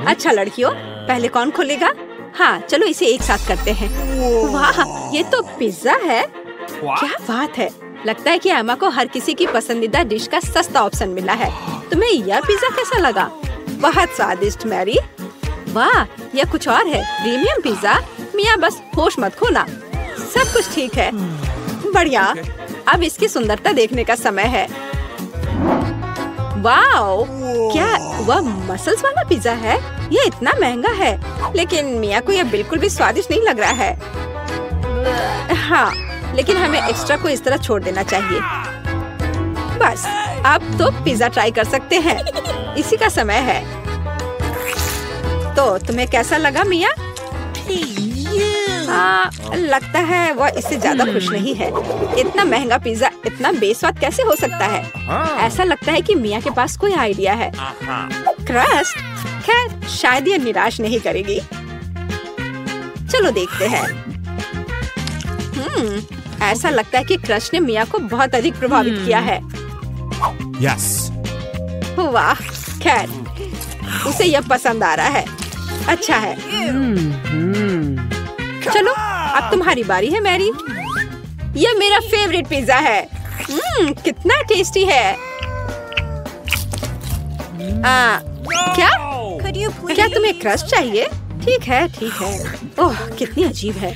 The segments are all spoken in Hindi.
अच्छा लड़कियों, पहले कौन खोलेगा? हाँ चलो इसे एक साथ करते हैं। वाह, ये तो पिज्जा है। क्या बात है। लगता है कि एमा को हर किसी की पसंदीदा डिश का सस्ता ऑप्शन मिला है। तुम्हें यह पिज्जा कैसा लगा? बहुत स्वादिष्ट मैरी। वाह, यह कुछ और है, प्रीमियम पिज्जा। मिया बस होश मत खोना, सब कुछ ठीक है। बढ़िया, अब इसकी सुंदरता देखने का समय है। वाओ, क्या वह मसल्स वाला पिज्जा है? यह इतना महंगा है, लेकिन मिया को यह बिल्कुल भी स्वादिष्ट नहीं लग रहा है। हाँ, लेकिन हमें एक्स्ट्रा को इस तरह छोड़ देना चाहिए। बस, अब तो पिज्जा ट्राई कर सकते हैं। इसी का समय है। तो तुम्हें कैसा लगा मिया? लगता है वह इससे ज्यादा खुश नहीं है। इतना महंगा पिज्जा इतना बेस्वाद कैसे हो सकता है? ऐसा लगता है कि मिया के पास कोई आइडिया है। क्रस्ट, खैर शायद ये निराश नहीं करेगी। चलो देखते हैं। ऐसा लगता है कि क्रस्ट ने मिया को बहुत अधिक प्रभावित किया है। Yes. वाह, खैर उसे यह पसंद आ रहा है। अच्छा है। चलो अब तुम्हारी बारी है मैरी। यह मेरा फेवरेट पिज्जा है। कितना टेस्टी है। क्या तुम्हें क्रस्ट चाहिए? ठीक है ठीक है। ओह कितनी अजीब है।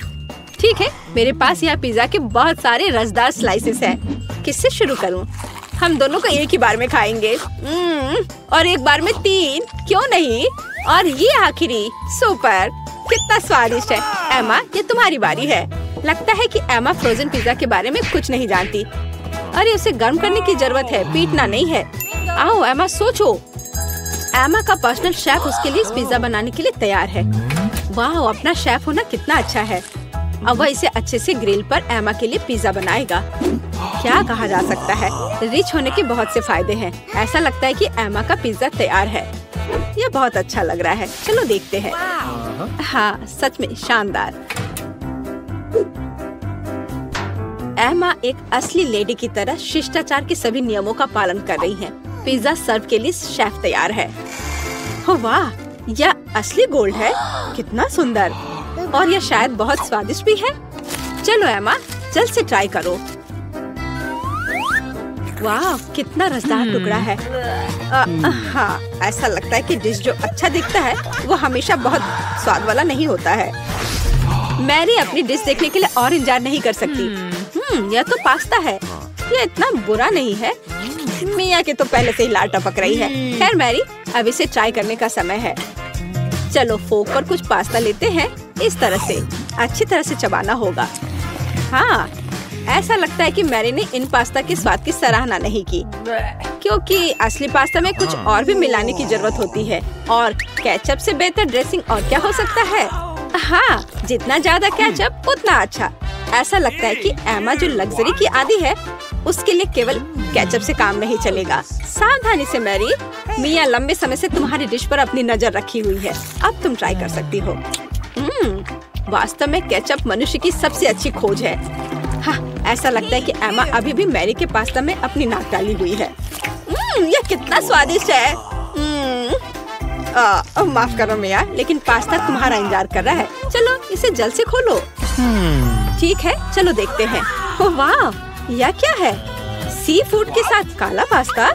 ठीक है, मेरे पास यह पिज्जा के बहुत सारे रसदार स्लाइसेस हैं। किससे शुरू करूं? हम दोनों को एक ही बार में खाएंगे। और एक बार में 3, क्यों नहीं? और ये आखिरी, सुपर, कितना स्वादिष्ट है। एमा, ये तुम्हारी बारी है। लगता है कि एमा फ्रोजन पिज्जा के बारे में कुछ नहीं जानती। अरे उसे गर्म करने की जरूरत है, पीटना नहीं है। आओ एमा, सोचो। एमा का पर्सनल शेफ उसके लिए इस पिज्जा बनाने के लिए तैयार है। वाह, अपना शेफ होना कितना अच्छा है। अब वह इसे अच्छे से ग्रिल पर एमा के लिए पिज्जा बनाएगा। क्या कहा जा सकता है, रिच होने के बहुत से फायदे हैं। ऐसा लगता है कि एमा का पिज्जा तैयार है। यह बहुत अच्छा लग रहा है। चलो देखते हैं। हाँ, सच में शानदार। एमा एक असली लेडी की तरह शिष्टाचार के सभी नियमों का पालन कर रही है। पिज्जा सर्व के लिए शेफ तैयार है। हो वाह, यह असली गोल्ड है। कितना सुंदर, और यह शायद बहुत स्वादिष्ट भी है। चलो एमा, जल्द से ट्राई करो। वाह, कितना रसदार टुकड़ा है। हाँ, ऐसा लगता है कि डिश जो अच्छा दिखता है वो हमेशा बहुत स्वाद वाला नहीं होता है। मैरी अपनी डिश देखने के लिए और इंतजार नहीं कर सकती। यह तो पास्ता है। यह इतना बुरा नहीं है। मिया के तो पहले से ही लार टपक रही है। खैर मैरी, अब इसे ट्राई करने का समय है। चलो फोक पर कुछ पास्ता लेते हैं। इस तरह से अच्छी तरह से चबाना होगा। हाँ, ऐसा लगता है कि मैरी ने इन पास्ता के स्वाद की सराहना नहीं की, क्योंकि असली पास्ता में कुछ और भी मिलाने की जरूरत होती है। और केचप से बेहतर ड्रेसिंग और क्या हो सकता है? हाँ, जितना ज्यादा केचप उतना अच्छा। ऐसा लगता है कि एमा जो लग्जरी की आदी है, उसके लिए केवल केचप से काम नहीं चलेगा। सावधानी से मैरी, मिया लंबे समय से तुम्हारी डिश पर अपनी नजर रखी हुई है। अब तुम ट्राई कर सकती हो। वास्तव में केचप मनुष्य की सबसे अच्छी खोज है। हाँ, ऐसा लगता है कि एमा अभी भी मैरी के पास्ता में अपनी नाक डाली हुई है। यह कितना स्वादिष्ट है। माफ करो मिया, लेकिन पास्ता तुम्हारा इंतजार कर रहा है। चलो इसे जल्द से खोलो। ठीक है, चलो देखते हैं। ओह वाह, यह क्या है? सी फूड के साथ काला पास्ता?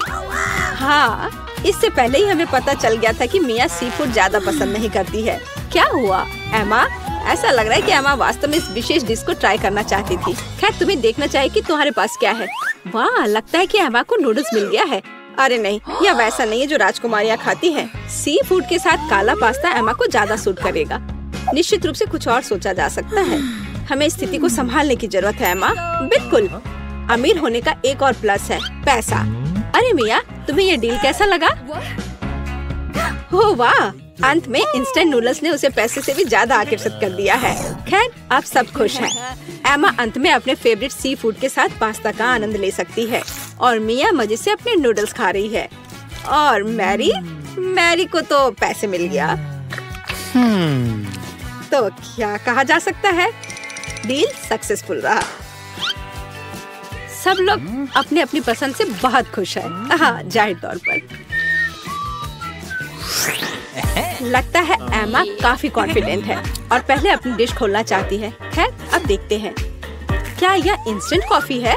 हाँ, इससे पहले ही हमें पता चल गया था कि मिया सी फूड ज्यादा पसंद नहीं करती है। क्या हुआ एमा? ऐसा लग रहा है कि एमा वास्तव में इस विशेष डिश को ट्राई करना चाहती थी। खैर, तुम्हें देखना चाहिए कि तुम्हारे पास क्या है। वाह, लगता है कि एमा को नूडल्स मिल गया है। अरे नहीं, यह वैसा नहीं है जो राजकुमारियाँ खाती हैं। सी फूड के साथ काला पास्ता एमा को ज्यादा सूट करेगा। निश्चित रूप से कुछ और सोचा जा सकता है। हमें स्थिति को संभालने की जरूरत है एमा। बिल्कुल। अमीर होने का एक और प्लस है, पैसा। अरे मिया, तुम्हें ये डील कैसा लगा? हो वाह, अंत में इंस्टेंट नूडल्स ने उसे पैसे से भी ज्यादा आकर्षित कर दिया है। खैर, अब सब खुश हैं। एमा अंत में अपने फेवरेट सी फूड के साथ पास्ता का आनंद ले सकती है और मिया मजे से अपने नूडल्स खा रही है। और मैरी को तो पैसे मिल गया। तो क्या कहा जा सकता है, डील सक्सेसफुल रहा। सब लोग अपने अपनी पसंद से बहुत खुश हैं। हाँ, जाहिर तौर पर। लगता है एमा काफी कॉन्फिडेंट है और पहले अपनी डिश खोलना चाहती है। खैर, अब देखते हैं। क्या यह इंस्टेंट कॉफी है?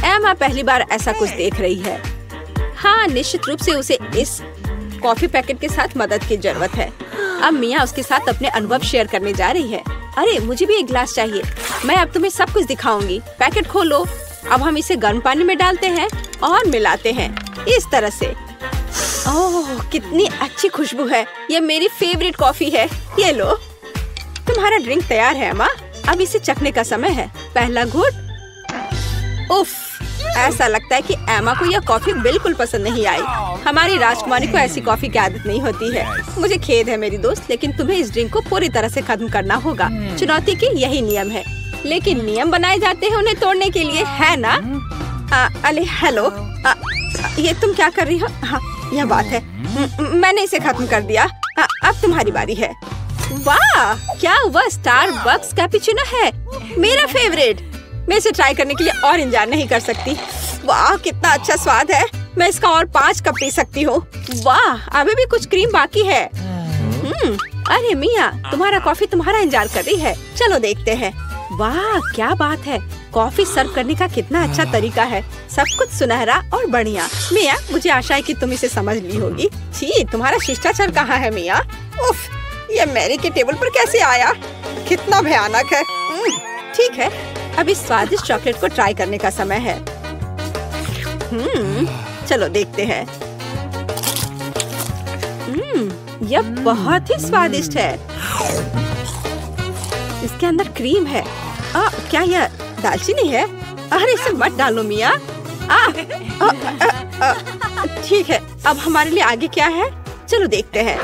एमा पहली बार ऐसा कुछ देख रही है। हाँ, निश्चित रूप से उसे इस कॉफी पैकेट के साथ मदद की जरूरत है। अब मिया उसके साथ अपने अनुभव शेयर करने जा रही है। अरे, मुझे भी एक गिलास चाहिए। मैं अब तुम्हें सब कुछ दिखाऊंगी। पैकेट खोलो। अब हम इसे गर्म पानी में डालते हैं और मिलाते हैं इस तरह से। ओह, कितनी अच्छी खुशबू है। ये मेरी फेवरेट कॉफी है। ये लो, तुम्हारा ड्रिंक तैयार है अम्मा। अब इसे चखने का समय है। पहला घूंट। उफ, ऐसा लगता है कि एमा को यह कॉफी बिल्कुल पसंद नहीं आई। हमारी राजकुमारी को ऐसी कॉफी की आदत नहीं होती है। मुझे खेद है मेरी दोस्त, लेकिन तुम्हें इस ड्रिंक को पूरी तरह से खत्म करना होगा। चुनौती के यही नियम है, लेकिन नियम बनाए जाते हैं उन्हें तोड़ने के लिए, है ना? अरे हेलो, ये तुम क्या कर रही हो? हाँ, यह बात है। मैंने इसे खत्म कर दिया। अब तुम्हारी बारी है। वाह, क्या वह स्टारबक्स कैपुचिनो है, मेरा फेवरेट। मैं इसे ट्राई करने के लिए और इंतजार नहीं कर सकती। वाह, कितना अच्छा स्वाद है। मैं इसका और 5 कप पी सकती हूँ। वाह, अभी भी कुछ क्रीम बाकी है। अरे मिया, तुम्हारा कॉफी तुम्हारा इंतजार कर रही है। चलो देखते हैं। वाह, क्या बात है। कॉफी सर्व करने का कितना अच्छा तरीका है। सब कुछ सुनहरा और बढ़िया। मिया, मुझे आशा है कि तुम इसे समझ ली होगी। छी, तुम्हारा शिष्टाचार कहाँ है मिया? उफ, ये मैरी के टेबल पर कैसे आया? कितना भयानक है। ठीक है, अब इस स्वादिष्ट चॉकलेट को ट्राई करने का समय है। चलो देखते हैं। यह बहुत ही स्वादिष्ट है। इसके अंदर क्रीम है। क्या यह दालचीनी है? अरे, इसे मत डालो मिया। ठीक है, अब हमारे लिए आगे क्या है? चलो देखते हैं।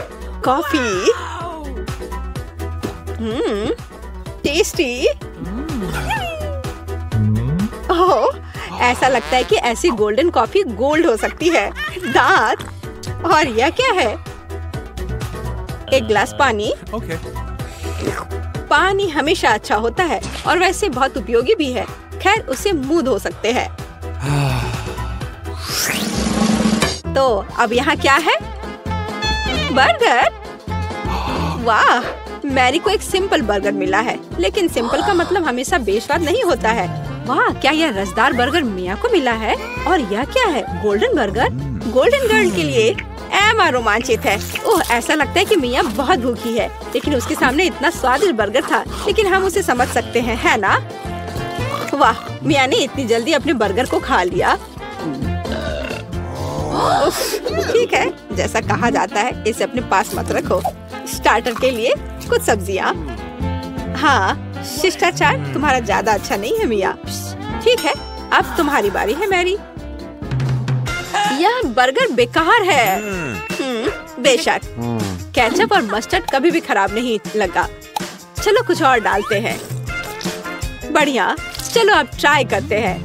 कॉफी। टेस्टी। ओह, ऐसा लगता है कि ऐसी गोल्डन कॉफी गोल्ड हो सकती है। दांत। और यह क्या है? एक गिलास पानी। पानी हमेशा अच्छा होता है और वैसे बहुत उपयोगी भी है। खैर, उसे मुंह धो सकते हैं। तो अब यहाँ क्या है? बर्गर। वाह, मैरी को एक सिंपल बर्गर मिला है, लेकिन सिंपल का मतलब हमेशा बेस्वाद नहीं होता है। वाह, क्या यह रसदार बर्गर मिया को मिला है? और यह क्या है? Golden burger. गोल्डन गर्ल के लिए एमा रोमांचित है। ओह, ऐसा लगता है कि मिया बहुत भूखी है, लेकिन उसके सामने इतना स्वादिष्ट बर्गर था, लेकिन हम उसे समझ सकते हैं, है ना? वाह, मिया ने इतनी जल्दी अपने बर्गर को खा लिया। ठीक है, जैसा कहा जाता है, इसे अपने पास मत रखो। स्टार्टर के लिए कुछ सब्जियाँ। हाँ, शिष्टाचार तुम्हारा ज्यादा अच्छा नहीं है मिया। ठीक है, अब तुम्हारी बारी है मैरी। यह बर्गर बेकार है। बेशक, केचप और मस्टर्ड कभी भी खराब नहीं लगा। चलो कुछ और डालते हैं। बढ़िया, चलो अब ट्राई करते हैं।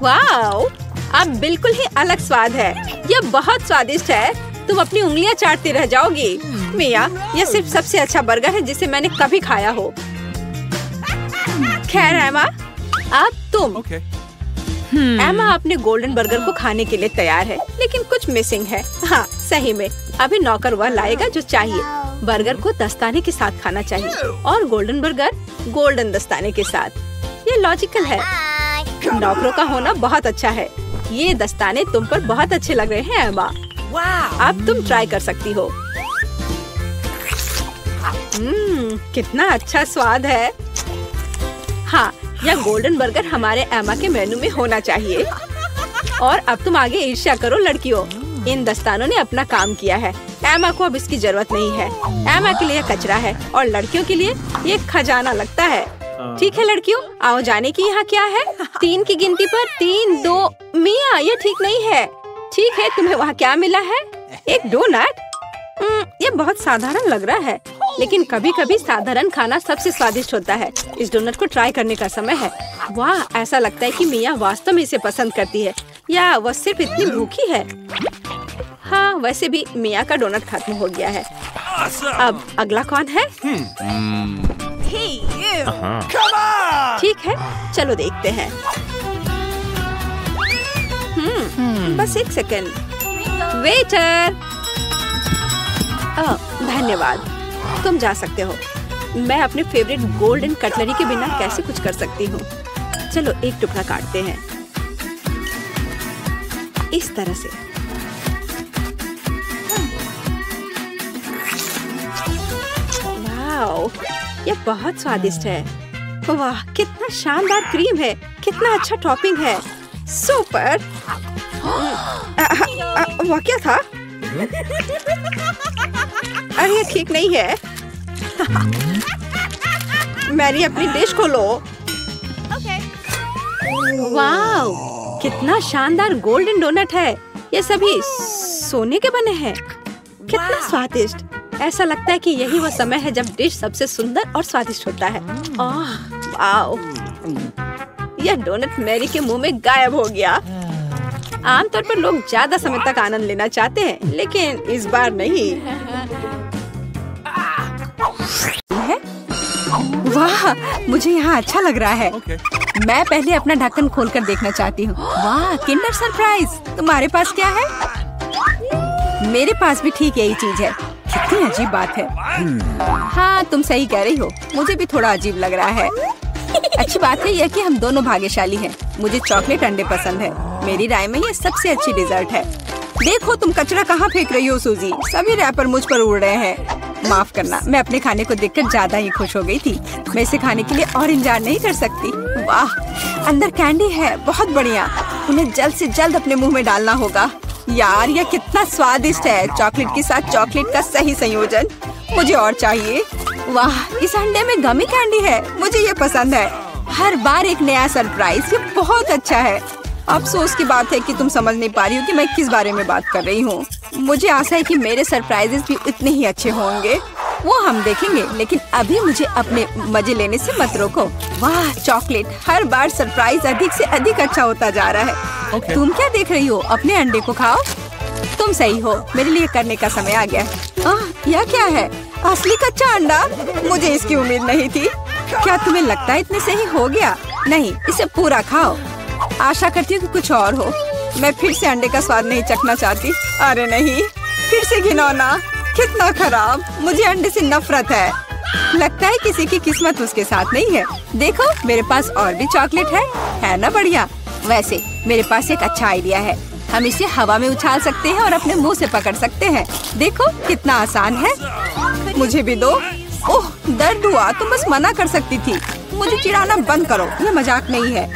वाओ, अब बिल्कुल ही अलग स्वाद है। यह बहुत स्वादिष्ट है। तुम अपनी उंगलियां चाटती रह जाओगी। मिया, यह सिर्फ सबसे अच्छा बर्गर है जिसे मैंने कभी खाया हो। खैर एमा, अब तुम। एमा अपने गोल्डन बर्गर को खाने के लिए तैयार है, लेकिन कुछ मिसिंग है। हाँ, सही में अभी नौकर वह लाएगा जो चाहिए। बर्गर को दस्ताने के साथ खाना चाहिए और गोल्डन बर्गर गोल्डन दस्ताने के साथ। ये लॉजिकल है। नौकरों का होना बहुत अच्छा है। ये दस्ताने तुम पर बहुत अच्छे लग रहे हैं एमा। अब तुम ट्राई कर सकती हो। कितना अच्छा स्वाद है। हाँ, यह गोल्डन बर्गर हमारे एमा के मेनू में होना चाहिए। और अब तुम आगे ईर्ष्या करो लड़कियों। इन दस्तानों ने अपना काम किया है। एमा को अब इसकी जरूरत नहीं है। एमा के लिए कचरा है और लड़कियों के लिए ये खजाना लगता है। ठीक है लड़कियों, आओ जाने की यहाँ क्या है? 3 की गिनती पर 3, 2। मिया, ये ठीक नहीं है। ठीक है, तुम्हें वहाँ क्या मिला है? एक डोनट। ये बहुत साधारण लग रहा है, लेकिन कभी कभी साधारण खाना सबसे स्वादिष्ट होता है। इस डोनट को ट्राई करने का समय है। वाह, ऐसा लगता है कि मिया वास्तव में इसे पसंद करती है, या वह सिर्फ इतनी भूखी है। हाँ, वैसे भी मिया का डोनट खत्म हो गया है। अब अगला कौन है? ठीक है, चलो देखते हैं। बस एक सेकंड। वेटर। धन्यवाद, तुम जा सकते हो। मैं अपने फेवरेट गोल्डन कटलरी के बिना कैसे कुछ कर सकती हूँ। चलो एक टुकड़ा काटते हैं इस तरह से। वाओ, ये बहुत स्वादिष्ट है। वाह, कितना शानदार क्रीम है, कितना अच्छा टॉपिंग है। सुपर। वाह, क्या था? अरे ये ठीक नहीं है। मैरी, अपनी डिश खोलो। वाओ, कितना शानदार गोल्डन डोनट है। ये सभी सोने के बने हैं। कितना स्वादिष्ट। ऐसा लगता है कि यही वो समय है जब डिश सबसे सुंदर और स्वादिष्ट होता है। वाओ, यह डोनट मैरी के मुंह में गायब हो गया। आमतौर पर लोग ज्यादा समय तक आनंद लेना चाहते हैं, लेकिन इस बार नहीं। वाह, मुझे यहाँ अच्छा लग रहा है। मैं पहले अपना ढक्कन खोलकर देखना चाहती हूँ। वाह, किंडर सरप्राइज। तुम्हारे पास क्या है? मेरे पास भी ठीक यही चीज है। कितनी अजीब बात है। हाँ, तुम सही कह रही हो, मुझे भी थोड़ा अजीब लग रहा है। अच्छी बात है यह कि हम दोनों भाग्यशाली हैं। मुझे चॉकलेट अंडे पसंद है। मेरी राय में ये सबसे अच्छी डिजर्ट है। देखो तुम कचरा कहाँ फेंक रही हो सूजी। सभी रैपर मुझ पर उड़ रहे हैं। माफ करना, मैं अपने खाने को देखकर ज्यादा ही खुश हो गई थी। मैं इसे खाने के लिए और इंतजार नहीं कर सकती। वाह, अंदर कैंडी है, बहुत बढ़िया। उन्हें जल्द से जल्द अपने मुंह में डालना होगा। यार, यह कितना स्वादिष्ट है। चॉकलेट के साथ चॉकलेट का सही संयोजन। मुझे और चाहिए। वाह, इस अंडे में गमी कैंडी है। मुझे ये पसंद है। हर बार एक नया सरप्राइज। ये बहुत अच्छा है। अफसोस की बात है कि तुम समझ नहीं पा रही हो कि मैं किस बारे में बात कर रही हूँ। मुझे आशा है कि मेरे सरप्राइजेस भी इतने ही अच्छे होंगे। वो हम देखेंगे, लेकिन अभी मुझे अपने मजे लेने से मत रोको। वाह, चॉकलेट। हर बार सरप्राइज अधिक से अधिक अच्छा होता जा रहा है। तुम क्या देख रही हो? अपने अंडे को खाओ। तुम सही हो, मेरे लिए करने का समय आ गया। यह क्या है? असली कच्चा अंडा? मुझे इसकी उम्मीद नहीं थी। क्या तुम्हें लगता है इतने से ही हो गया? नहीं, इसे पूरा खाओ। आशा करती हूँ कि कुछ और हो। मैं फिर से अंडे का स्वाद नहीं चखना चाहती। अरे नहीं, फिर से घिनौना। कितना खराब। मुझे अंडे से नफरत है। लगता है किसी की किस्मत उसके साथ नहीं है। देखो, मेरे पास और भी चॉकलेट है ना? बढ़िया। वैसे मेरे पास एक अच्छा आइडिया है। हम इसे हवा में उछाल सकते हैं और अपने मुंह से पकड़ सकते हैं। देखो कितना आसान है। मुझे भी दो। ओह, दर्द हुआ। तुम बस मना कर सकती थी। मुझे चिढ़ाना बंद करो, ये मजाक नहीं है।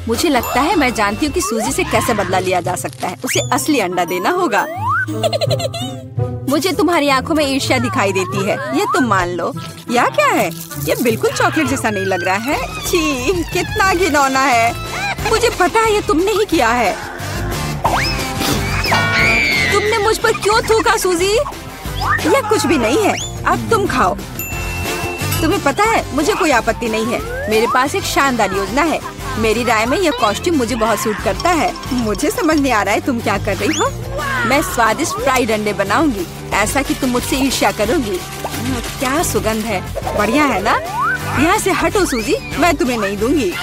मुझे लगता है मैं जानती हूँ कि सूजी से कैसे बदला लिया जा सकता है। उसे असली अंडा देना होगा। मुझे तुम्हारी आंखों में ईर्ष्या दिखाई देती है, ये तुम मान लो। यह क्या है? ये बिल्कुल चॉकलेट जैसा नहीं लग रहा है। छी, कितना घिनौना है। मुझे पता है ये तुमने ही किया है। तुमने मुझ पर क्यों थूका सूजी? यह कुछ भी नहीं है। अब तुम खाओ। तुम्हें पता है, मुझे कोई आपत्ति नहीं है। मेरे पास एक शानदार योजना है। मेरी राय में यह कॉस्ट्यूम मुझे बहुत सूट करता है। मुझे समझ नहीं आ रहा है तुम क्या कर रही हो। मैं स्वादिष्ट फ्राइड अंडे बनाऊंगी, ऐसा कि तुम मुझसे ईर्ष्या करोगी। क्या सुगंध है। बढ़िया है ना? यहाँ से हटो सूजी, मैं तुम्हें नहीं दूंगी।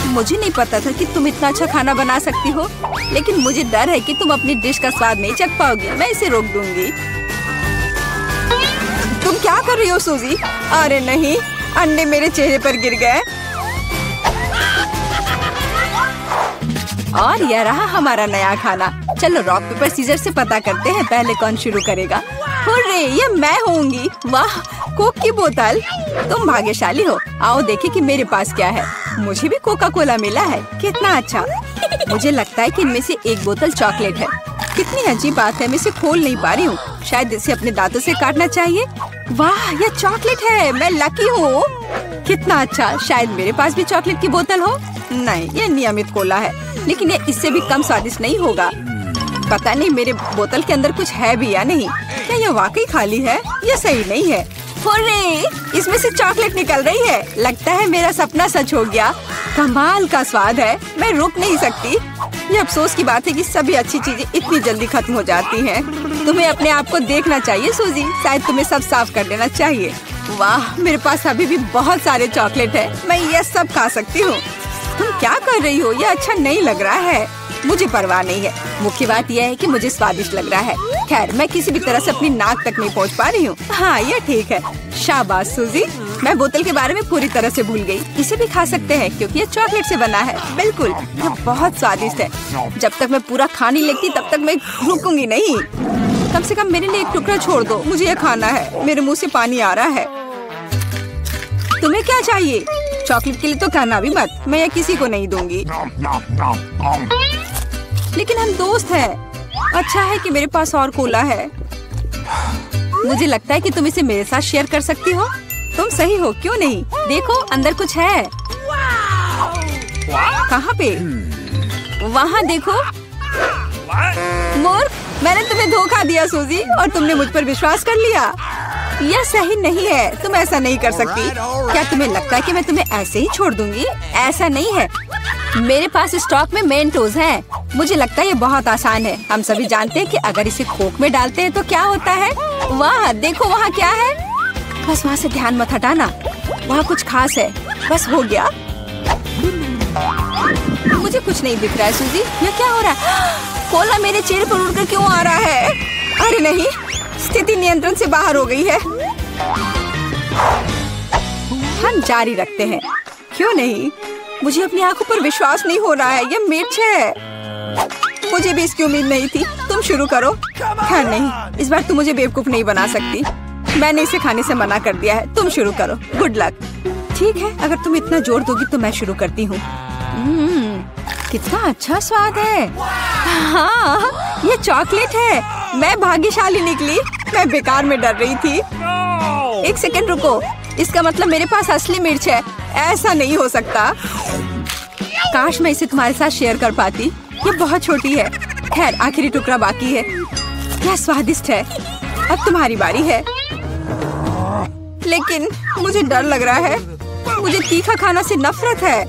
मुझे नहीं पता था कि तुम इतना अच्छा खाना बना सकती हो, लेकिन मुझे डर है कि तुम अपनी डिश का स्वाद नहीं चख पाओगी। मैं इसे रोक दूंगी। तुम क्या कर रही हो सूजी? अरे नहीं, अंडे मेरे चेहरे पर गिर गए। और यह रहा हमारा नया खाना। चलो रॉक पेपर सीजर से पता करते हैं पहले कौन शुरू करेगा। हुर्रे, ये मैं होंगी। वाह, कोक की बोतल। तुम भाग्यशाली हो। आओ देखें कि मेरे पास क्या है। मुझे भी कोका कोला मिला है। कितना अच्छा। मुझे लगता है कि इनमें से एक बोतल चॉकलेट है। कितनी अजीब बात है, मैं इसे खोल नहीं पा रही हूँ। शायद इसे अपने दांतों से काटना चाहिए। वाह, यह चॉकलेट है। मैं लकी हूँ। कितना अच्छा। शायद मेरे पास भी चॉकलेट की बोतल हो। नहीं, यह नियमित कोला है, लेकिन यह इससे भी कम स्वादिष्ट नहीं होगा। पता नहीं मेरे बोतल के अंदर कुछ है भी या नहीं। क्या यह वाकई खाली है? यह सही नहीं है। हुर्रे, इसमें से चॉकलेट निकल रही है। लगता है मेरा सपना सच हो गया। कमाल का स्वाद है। मैं रुक नहीं सकती। ये अफसोस की बात है कि सभी अच्छी चीजें इतनी जल्दी खत्म हो जाती हैं। तुम्हें अपने आप को देखना चाहिए सूजी। शायद तुम्हें सब साफ कर देना चाहिए। वाह, मेरे पास अभी भी बहुत सारे चॉकलेट है। मैं ये सब खा सकती हूँ। तुम क्या कर रही हो? ये अच्छा नहीं लग रहा है। मुझे परवाह नहीं है। मुख्य बात यह है कि मुझे स्वादिष्ट लग रहा है। खैर, मैं किसी भी तरह से अपनी नाक तक नहीं पहुंच पा रही हूँ। हाँ, ये ठीक है। शाबाश सूजी, मैं बोतल के बारे में पूरी तरह से भूल गई। इसे भी खा सकते हैं क्योंकि ये चॉकलेट से बना है। बिल्कुल, ये बहुत स्वादिष्ट है। जब तक मैं पूरा खा नहीं लेती तब तक मैं रुकूंगी नहीं। कम से कम मेरे लिए एक टुकड़ा छोड़ दो, मुझे ये खाना है। मेरे मुंह से पानी आ रहा है। तुम्हें क्या चाहिए? चॉकलेट के लिए तो कहना भी मत, मैं ये किसी को नहीं दूंगी। लेकिन हम दोस्त हैं। अच्छा है कि मेरे पास और कोला है। मुझे लगता है कि तुम इसे मेरे साथ शेयर कर सकती हो। तुम सही हो, क्यों नहीं? देखो, अंदर कुछ है। कहाँ पे? वहाँ देखो। मूर्ख, मैंने तुम्हें धोखा दिया सूजी, और तुमने मुझ पर विश्वास कर लिया। यह सही नहीं है, तुम ऐसा नहीं कर सकती। क्या तुम्हें लगता है कि मैं तुम्हें ऐसे ही छोड़ दूंगी? ऐसा नहीं है। मेरे पास स्टॉक में मेंटोस हैं। मुझे लगता है ये बहुत आसान है। हम सभी जानते हैं कि अगर इसे कोक में डालते हैं तो क्या होता है। वाह, देखो वहाँ क्या है। बस वहाँ से ध्यान मत हटाना, वहाँ कुछ खास है। बस हो गया। मुझे कुछ नहीं दिख रहा है सूजी, ये क्या हो रहा है? कोला मेरे चेहरे पर उड़कर क्यों आ रहा है? अरे नहीं, स्थिति नियंत्रण से बाहर हो गई है। हम जारी रखते हैं, क्यों नहीं? मुझे अपनी आंखों पर विश्वास नहीं हो रहा है। ये मिर्च है। मुझे भी इसकी उम्मीद नहीं थी। तुम शुरू करो। खैर नहीं, इस बार तुम मुझे बेवकूफ नहीं बना सकती। मैंने इसे खाने से मना कर दिया है। तुम शुरू करो। Good luck. ठीक है, अगर तुम इतना जोर दोगी तो मैं शुरू करती हूँ। कितना अच्छा स्वाद है। हाँ, ये चॉकलेट है। मैं भाग्यशाली निकली। मैं बेकार में डर रही थी। एक सेकंड रुको, इसका मतलब मेरे पास असली मिर्च है। ऐसा नहीं हो सकता। काश मैं इसे तुम्हारे साथ शेयर कर पाती। ये बहुत छोटी है। खैर, आखिरी टुकड़ा बाकी है। क्या स्वादिष्ट है। अब तुम्हारी बारी है। लेकिन मुझे डर लग रहा है। मुझे तीखा खाना से नफरत है।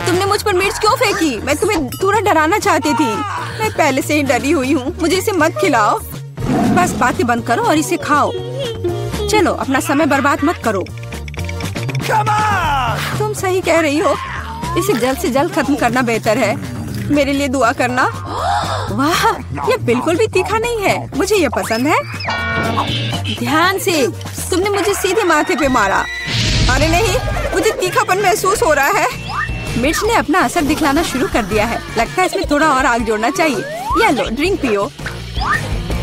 तुमने मुझ पर मिर्च क्यों फेंकी? मैं तुम्हें थोड़ा डराना चाहती थी। मैं पहले से ही डरी हुई हूँ। मुझे इसे मत खिलाओ। बस बातें बंद करो और इसे खाओ। चलो, अपना समय बर्बाद मत करो। तुम सही कह रही हो। इसे जल्द से जल्द खत्म करना बेहतर है। मेरे लिए दुआ करना। वाह, ये बिल्कुल भी तीखा नहीं है। मुझे ये पसंद है। ध्यान से, तुमने मुझे सीधे माथे पे मारा। अरे नहीं, मुझे तीखापन महसूस हो रहा है। मिर्च ने अपना असर दिखलाना शुरू कर दिया है। लगता है इसमें थोड़ा और आग जोड़ना चाहिए। ये लो, ड्रिंक पियो।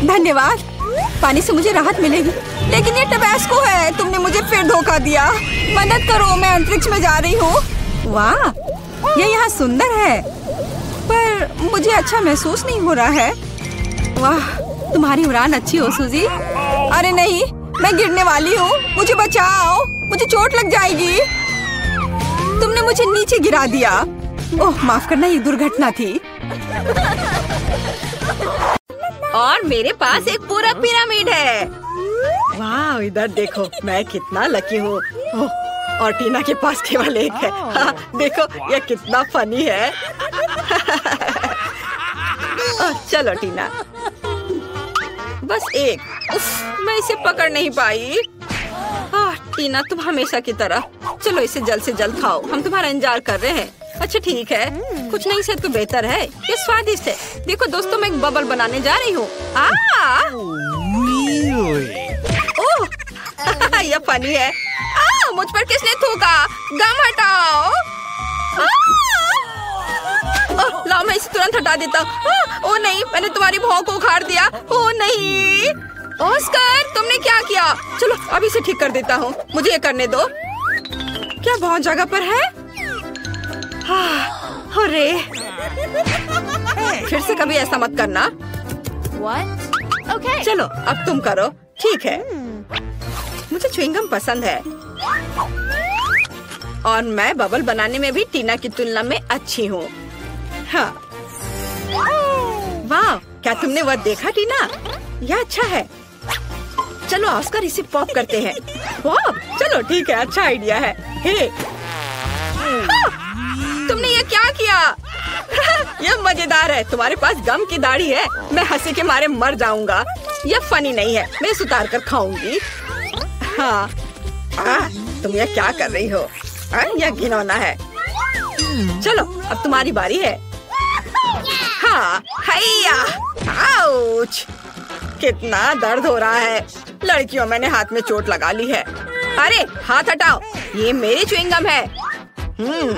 धन्यवाद, पानी से मुझे राहत मिलेगी। लेकिन ये टबैस्को है। तुमने मुझे फिर धोखा दिया। मदद करो, मैं अंतरिक्ष में जा रही हूँ। वाह, ये यहाँ सुंदर है, पर मुझे अच्छा महसूस नहीं हो रहा है। वाह, तुम्हारी उड़ान अच्छी हो सूजी। अरे नहीं, मैं गिरने वाली हूँ। मुझे बचाओ, मुझे चोट लग जाएगी। तुमने मुझे नीचे गिरा दिया। ओह, माफ करना, ये दुर्घटना थी। और मेरे पास एक पूरा पिरामिड है। वाह, इधर देखो, मैं कितना लकी हूँ। और टीना के पास केवल एक है। हाँ, देखो ये कितना फनी है। चलो टीना, बस एक। उफ, मैं इसे पकड़ नहीं पाई। टीना, तुम हमेशा की तरह। चलो इसे जल्द से जल्द खाओ, हम तुम्हारा इंतजार कर रहे हैं। अच्छा ठीक है, कुछ नहीं से तो बेहतर है। ये स्वादिष्ट है। देखो दोस्तों, मैं एक बबल बनाने जा रही हूँ। ओह, यह फनी है। मुझ पर किसने थूका? गम हटाओ। लाओ, मैं इसे तुरंत हटा देता हूँ। ओह नहीं, मैंने तुम्हारी भौं को उखाड़ दिया। ओह नहीं, ऑस्कर, तुमने क्या किया? चलो अभी इसे ठीक कर देता हूँ। मुझे ये करने दो। क्या बहुत जगह पर है? अरे, फिर से कभी ऐसा मत करना। Okay. चलो अब तुम करो। ठीक है, मुझे च्युइंगम पसंद है और मैं बबल बनाने में भी टीना की तुलना में अच्छी हूँ। हाँ, वाह, क्या तुमने वह देखा टीना? यह अच्छा है। चलो ऑस्कर, इसे पॉप करते हैं। पॉप? चलो ठीक है, अच्छा आइडिया है। हे, तुमने ये क्या किया? यह मजेदार है। तुम्हारे पास गम की दाढ़ी है। मैं हंसी के मारे मर जाऊंगा। यह फनी नहीं है। मैं इसे उतार कर खाऊंगी। हाँ, तुम यह क्या कर रही हो? यह घिनौना है। चलो अब तुम्हारी बारी है। हाँ, हैया, आउच! कितना दर्द हो रहा है। लड़कियों, मैंने हाथ में चोट लगा ली है। अरे हाथ हटाओ, ये मेरी च्युइंगम है।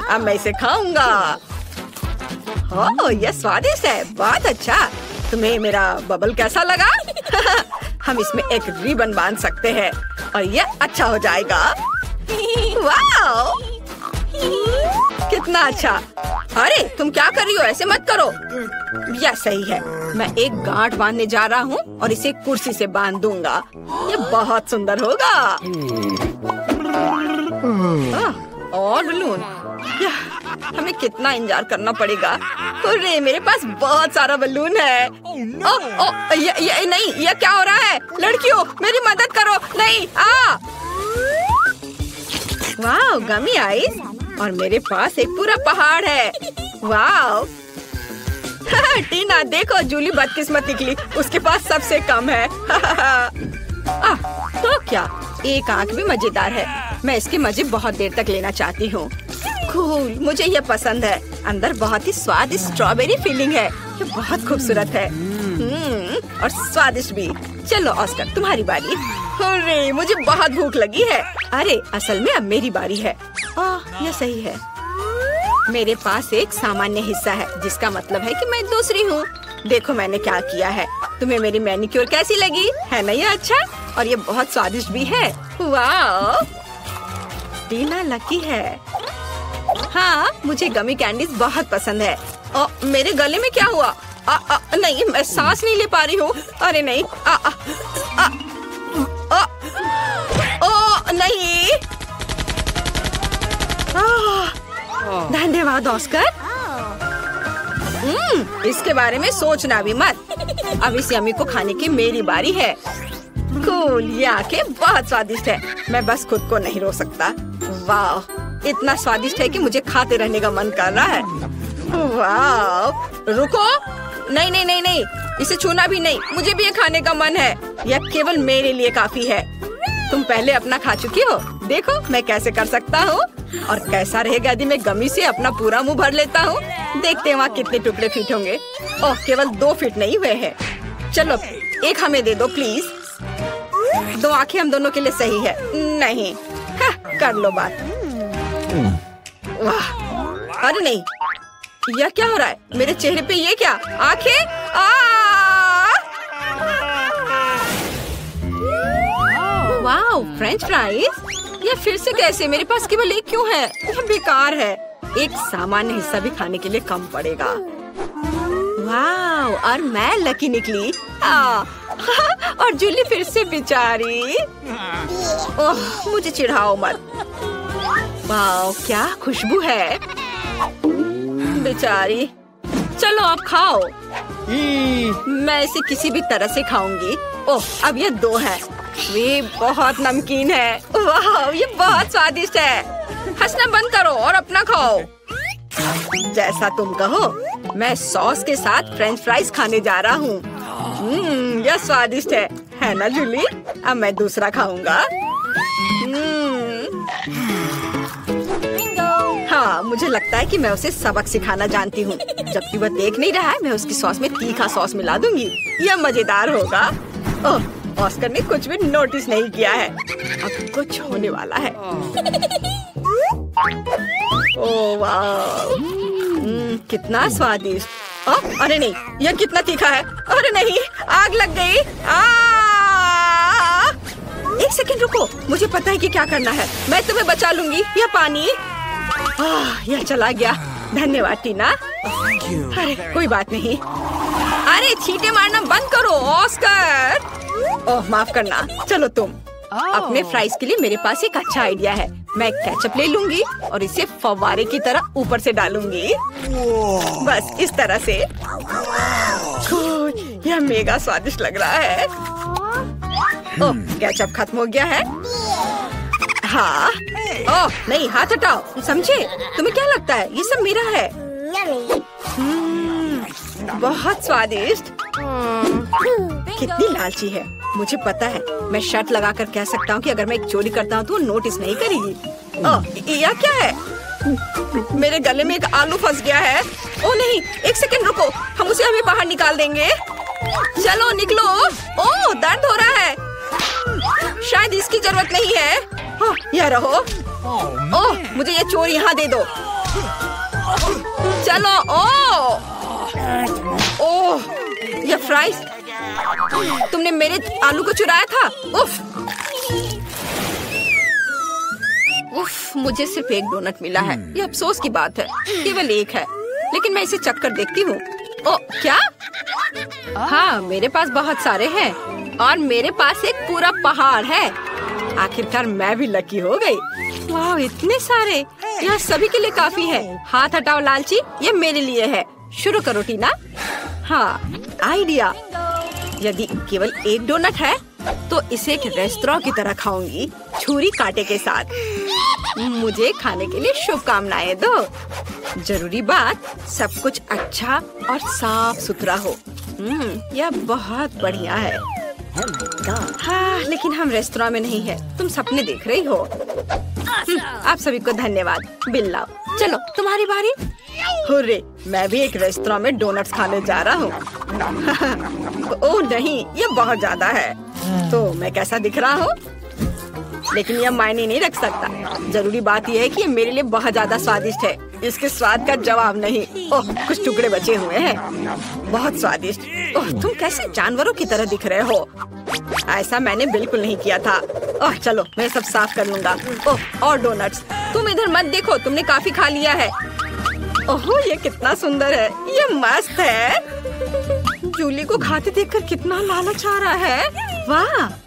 अब मैं इसे खाऊंगा। ओह, यह स्वादिष्ट है, बहुत अच्छा। तुम्हें मेरा बबल कैसा लगा? हम इसमें एक रिबन बांध सकते हैं और यह अच्छा हो जाएगा। वाओ! कितना अच्छा। अरे तुम क्या कर रही हो? ऐसे मत करो। यह सही है। मैं एक गांठ बांधने जा रहा हूँ और इसे कुर्सी से बांध दूंगा। यह बहुत सुंदर होगा। और बलून, हमें कितना इंतजार करना पड़ेगा। अरे मेरे पास बहुत सारा बलून है। ये नहीं, ये क्या हो रहा है? लड़कियों, मेरी मदद करो। नहीं, वाह, गमी आइस। और मेरे पास एक पूरा पहाड़ है। वाह! टीना देखो, जूली बदकिस्मत निकली। उसके पास सबसे कम है। तो क्या, एक आंख भी मजेदार है। मैं इसके मजे बहुत देर तक लेना चाहती हूँ। कूल, मुझे ये पसंद है। अंदर बहुत ही स्वादिष्ट स्ट्रॉबेरी फीलिंग है। ये बहुत खूबसूरत है और स्वादिष्ट भी। चलो ऑस्कर, तुम्हारी बारी। अरे मुझे बहुत भूख लगी है। अरे असल में अब मेरी बारी है। यह सही है। मेरे पास एक सामान्य हिस्सा है, जिसका मतलब है कि मैं दूसरी हूँ। देखो मैंने क्या किया है। तुम्हें मेरी मैनिक्योर कैसी लगी? है ना ये अच्छा? और ये बहुत स्वादिष्ट भी है। वाह! टीना लकी है। हाँ, मुझे गमी कैंडीज बहुत पसंद है। मेरे गले में क्या हुआ? नहीं, मैं सांस नहीं ले पा रही हूँ। अरे नहीं, नहीं। धन्यवाद ऑस्कर। इसके बारे में सोचना भी मत। अब इस यम्मी को खाने की मेरी बारी है। कूल, ये आके बहुत स्वादिष्ट है। मैं बस खुद को नहीं रोक सकता। वाह, इतना स्वादिष्ट है कि मुझे खाते रहने का मन कर रहा है। वाह! रुको, नहीं नहीं नहीं नहीं, इसे छूना भी नहीं। मुझे भी ये खाने का मन है। यह केवल मेरे लिए काफी है। तुम पहले अपना खा चुकी हो। देखो मैं कैसे कर सकता हूँ। और कैसा रहेगा यदि मैं गमी से अपना पूरा मुंह भर लेता हूँ। देखते हैं वहाँ कितने टुकड़े फिट होंगे। ओह, केवल 2 फिट नहीं हुए हैं। चलो एक हमें दे दो प्लीज। 2 आंखें हम दोनों के लिए सही है। नहीं, कर लो बात। वाह! अरे नहीं, यह क्या हो रहा है? मेरे चेहरे पे ये क्या? आंखें? वाह, फ्रेंच फ्राइज। ये फिर से कैसे? मेरे पास केवल एक क्यों है? यह बेकार है। एक सामान्य हिस्सा भी खाने के लिए कम पड़ेगा। वाह! और मैं लकी निकली। और जूली फिर से बेचारी। ओह, मुझे चिढ़ाओ मत। वाह, क्या खुशबू है। बेचारी। चलो अब खाओ। मैं इसे किसी भी तरह से खाऊंगी। ओह, अब ये 2 है। वे बहुत नमकीन है। वाह, ये बहुत स्वादिष्ट है। हंसना बंद करो और अपना खाओ। जैसा तुम कहो। मैं सॉस के साथ फ्रेंच फ्राइज खाने जा रहा हूँ। यह स्वादिष्ट है ना जूली? अब मैं दूसरा खाऊंगा। हाँ, मुझे लगता है कि मैं उसे सबक सिखाना जानती हूँ। जबकि वह देख नहीं रहा है, मैं उसकी सॉस में तीखा सॉस मिला दूंगी। यह मजेदार होगा। ओह, ऑस्कर ने कुछ भी नोटिस नहीं किया है। अब कुछ होने वाला है। ओह वाह, कितना स्वादिष्ट। अरे नहीं, यह कितना तीखा है। अरे नहीं, आग लग गई। एक सेकंड रुको, मुझे पता है कि क्या करना है। मैं तुम्हें बचा लूंगी। यह पानी। यह चला गया। धन्यवाद टीना। अरे कोई बात नहीं। अरे छींटे मारना बंद करो ऑस्कर। ओह माफ करना। चलो तुम। अपने फ्राइज के लिए मेरे पास एक अच्छा आइडिया है। मैं केचप ले लूंगी और इसे फव्वारे की तरह ऊपर से डालूंगी। बस इस तरह से। यह मेगा स्वादिष्ट लग रहा है। ओह, केचप खत्म हो गया है। हाँ। ओह नहीं, हाथ हटाओ। समझे? तुम्हें क्या लगता है ये सब मेरा है? बहुत स्वादिष्ट। कितनी लालची है। मुझे पता है। मैं शर्त लगाकर कह सकता हूँ कि अगर मैं एक चोरी करता हूँ तो वो नोटिस नहीं करेगी। ओह, यह क्या है? मेरे गले में एक आलू फंस गया है। ओ नहीं, एक सेकंड रुको, हम उसे अभी बाहर निकाल देंगे। चलो निकलो। ओ दर्द हो रहा है, शायद इसकी जरूरत नहीं है। हाँ, यह रहो। ओह, मुझे ये चोर यहाँ दे दो। चलो। ओह, ये फ्राइज, तुमने मेरे आलू को चुराया था। उफ, मुझे सिर्फ एक डोनट मिला है। ये अफसोस की बात है, केवल एक है, लेकिन मैं इसे चख कर देखती हूँ। ओ क्या? हाँ, मेरे पास बहुत सारे हैं और मेरे पास एक पूरा पहाड़ है। आखिरकार मैं भी लकी हो गई। वाह, इतने सारे, यह सभी के लिए काफी है। हाथ हटाओ लालची, ये मेरे लिए है। शुरू करो टीना। हाँ, आइडिया। यदि केवल एक डोनट है तो इसे एक रेस्तरां की तरह खाऊंगी, छुरी कांटे के साथ। मुझे खाने के लिए शुभकामनाएं दो। जरूरी बात, सब कुछ अच्छा और साफ सुथरा हो। यह बहुत बढ़िया है। हाँ, लेकिन हम रेस्तरां में नहीं है, तुम सपने देख रही हो। आप सभी को धन्यवाद। बिल लाओ। चलो, तुम्हारी बारी। हुर्रे, मैं भी एक रेस्तरां में डोनट्स खाने जा रहा हूँ। ओह नहीं, ये बहुत ज्यादा है। तो मैं कैसा दिख रहा हूँ? लेकिन यह मायने नहीं रख सकता। जरूरी बात यह है कि ये मेरे लिए बहुत ज्यादा स्वादिष्ट है। इसके स्वाद का जवाब नहीं। ओह, कुछ टुकड़े बचे हुए हैं। बहुत स्वादिष्ट। ओह, तुम कैसे जानवरों की तरह दिख रहे हो? ऐसा मैंने बिल्कुल नहीं किया था। ओह, चलो मैं सब साफ कर लूंगा। ओह, और डोनट्स। तुम इधर मत देखो, तुमने काफी खा लिया है। ओह, ये कितना सुंदर है, ये मस्त है। जूली को खाते देखकर कितना लालच आ रहा है। वाह,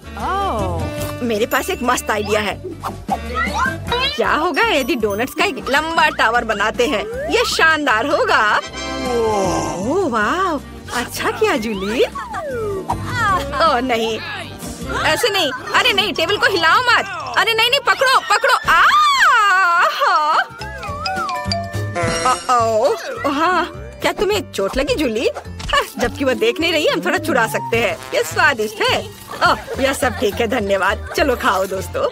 मेरे पास एक मस्त आइडिया है। क्या होगा यदि डोनट्स का एक लंबा टावर बनाते हैं? ये शानदार होगा। ओह वाह, अच्छा किया जूली। ओह नहीं, ऐसे नहीं। अरे नहीं, टेबल को हिलाओ मत। अरे नहीं नहीं, पकड़ो पकड़ो। हाँ, क्या तुम्हें चोट लगी जूली? जबकि वह देख नहीं रही, हम थोड़ा चुरा सकते हैं। ये स्वादिष्ट है। ओह, यह सब ठीक है, धन्यवाद। चलो खाओ दोस्तों।